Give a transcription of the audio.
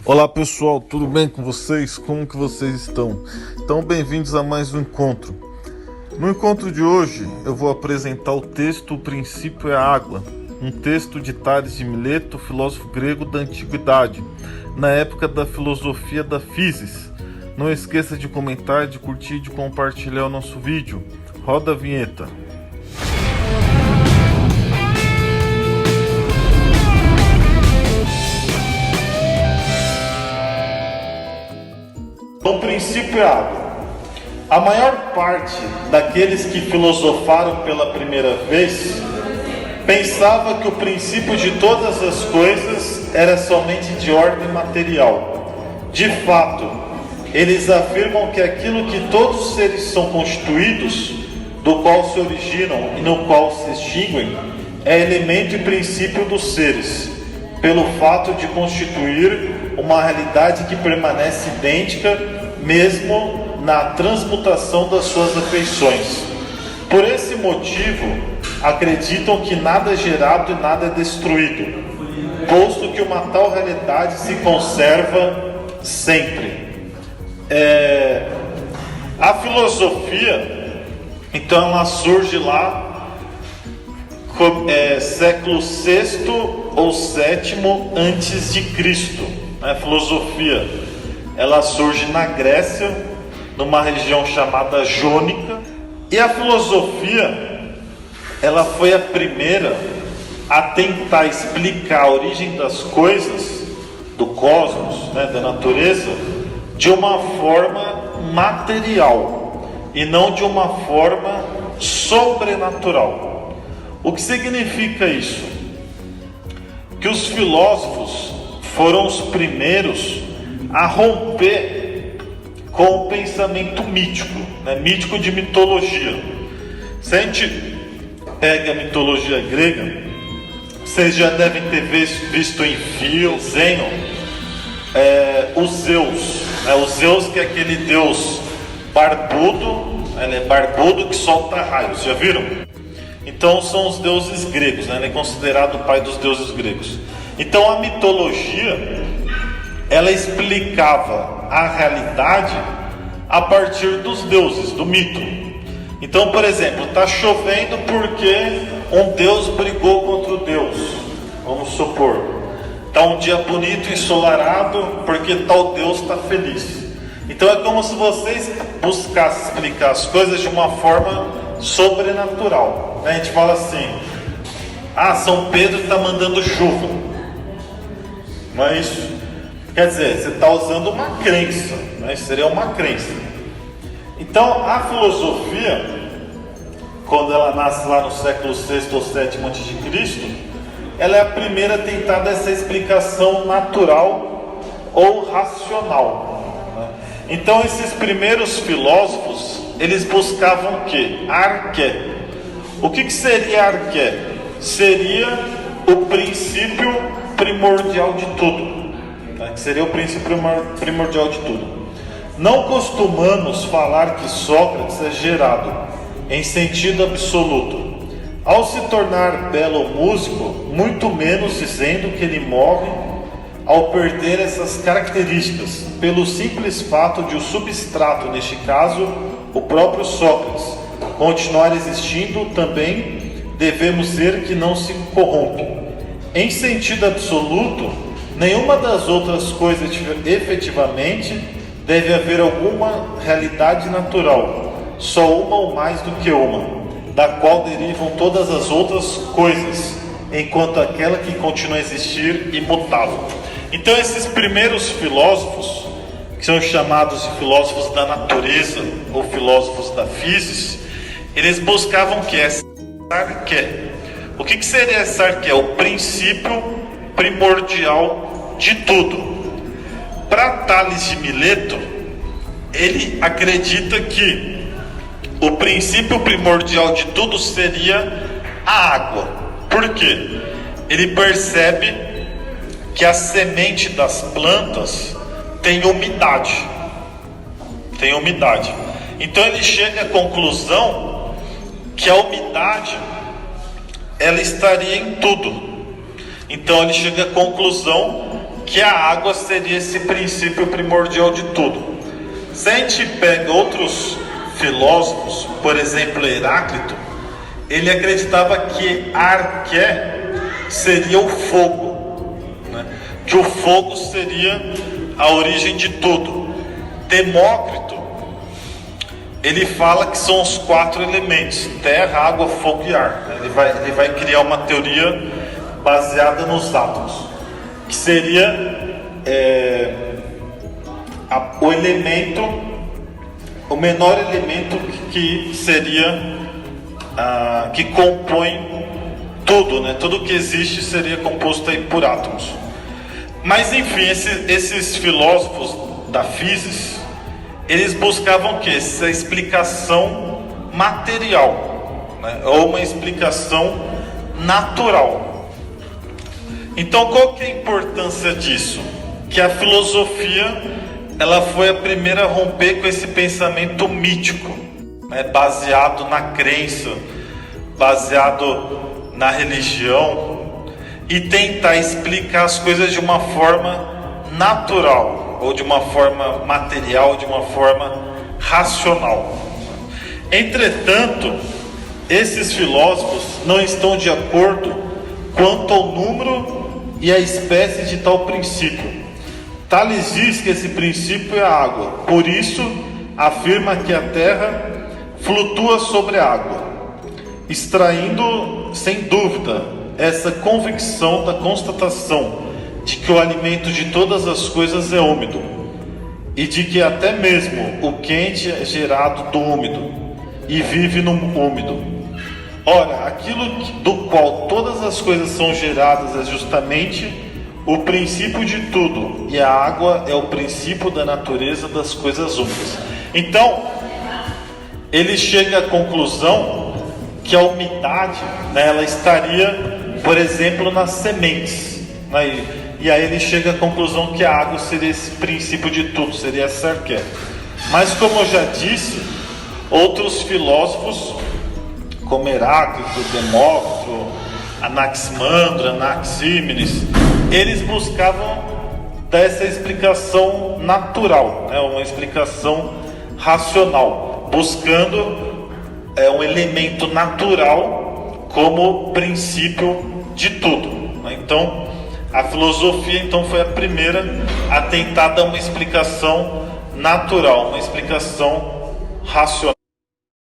Olá pessoal, tudo bem com vocês? Como que vocês estão? Então bem-vindos a mais um encontro. No encontro de hoje eu vou apresentar o texto O Princípio é a Água, um texto de Tales de Mileto, filósofo grego da Antiguidade, na época da filosofia da Físis. Não esqueça de comentar, de curtir e de compartilhar o nosso vídeo. Roda a vinheta. O princípio é água. A maior parte daqueles que filosofaram pela primeira vez pensava que o princípio de todas as coisas era somente de ordem material. De fato, eles afirmam que aquilo que todos os seres são constituídos, do qual se originam e no qual se extinguem, é elemento e princípio dos seres, pelo fato de constituir uma realidade que permanece idêntica mesmo na transmutação das suas afeições. Por esse motivo, acreditam que nada é gerado e nada é destruído, posto que uma tal realidade se conserva sempre. A filosofia, então, ela surge lá século VI ou VII antes de Cristo. A filosofia, ela surge na Grécia, numa região chamada Jônica, e a filosofia, ela foi a primeira a tentar explicar a origem das coisas, do cosmos, da natureza, de uma forma material e não de uma forma sobrenatural. O que significa isso? Que os filósofos foram os primeiros a romper com o pensamento mítico, mítico de mitologia. Se a gente pega a mitologia grega, vocês já devem ter visto em filme, desenho, o Zeus. O Zeus, que é aquele deus barbudo, ele é barbudo que solta raios, já viram? Então são os deuses gregos, ele é considerado o pai dos deuses gregos. Então a mitologia, ela explicava a realidade a partir dos deuses, do mito. Então, por exemplo, está chovendo porque um deus brigou contra o deus, vamos supor. Está um dia bonito, ensolarado, porque tal deus está feliz. Então é como se vocês buscassem explicar as coisas de uma forma sobrenatural. A gente fala assim: São Pedro está mandando chuva. Não é isso? Quer dizer, você está usando uma crença, isso seria uma crença. Então, a filosofia, quando ela nasce lá no século VI ou VII a.C., ela é a primeira a tentar dar essa explicação natural ou racional. Então, esses primeiros filósofos, eles buscavam o quê? Arqué. O que seria arqué? Seria o princípio primordial de tudo. Que seria o princípio primordial de tudo. Não costumamos falar que Sócrates é gerado em sentido absoluto. Ao se tornar belo músico, muito menos dizendo que ele morre ao perder essas características, pelo simples fato de o substrato, neste caso, o próprio Sócrates, continuar existindo, também devemos dizer que não se corrompe. Em sentido absoluto, nenhuma das outras coisas efetivamente deve haver alguma realidade natural, só uma ou mais do que uma, da qual derivam todas as outras coisas, enquanto aquela que continua a existir imutável. Então esses primeiros filósofos, que são chamados de filósofos da natureza ou filósofos da física, eles buscavam o que é arqué. O que seria essa arqué? O princípio primordial de tudo. Para Tales de Mileto, ele acredita que o princípio primordial de tudo seria a água. Por quê? Ele percebe que a semente das plantas tem umidade. Então ele chega à conclusão que a umidade, ela estaria em tudo. Então ele chega à conclusão que a água seria esse princípio primordial de tudo. Se a gente pega outros filósofos, por exemplo Heráclito, ele acreditava que arqué seria o fogo, né? Que o fogo seria a origem de tudo. Demócrito, ele fala que são os 4 elementos: terra, água, fogo e ar. Ele vai criar uma teoria baseada nos átomos, que seria o elemento, o menor elemento que seria que compõe tudo, né? Tudo que existe seria composto aí por átomos. Mas enfim, esses filósofos da física, eles buscavam o quê? Essa explicação material, né? Ou uma explicação natural. Então qual que é a importância disso? Que a filosofia, ela foi a primeira a romper com esse pensamento mítico, né? Baseado na crença, baseado na religião, e tentar explicar as coisas de uma forma natural, ou de uma forma material, de uma forma racional. Entretanto, esses filósofos não estão de acordo quanto ao número e a espécie de tal princípio. Tales diz que esse princípio é a água, por isso afirma que a terra flutua sobre a água, extraindo sem dúvida essa convicção da constatação de que o alimento de todas as coisas é úmido, e de que até mesmo o quente é gerado do úmido e vive no úmido. Ora, aquilo do qual todas as coisas são geradas é justamente o princípio de tudo, e a água é o princípio da natureza das coisas úmidas. Então, ele chega à conclusão que a umidade, né, ela estaria, por exemplo, nas sementes, né? E aí ele chega à conclusão que a água seria esse princípio de tudo, seria essa arqué. Mas como eu já disse, outros filósofos, como Heráclito, Demócrito, Anaximandro, Anaxímenes, eles buscavam dessa explicação natural, né? Uma explicação racional, buscando um elemento natural como princípio de tudo, né? Então, a filosofia foi a primeira a tentar dar uma explicação natural, uma explicação racional.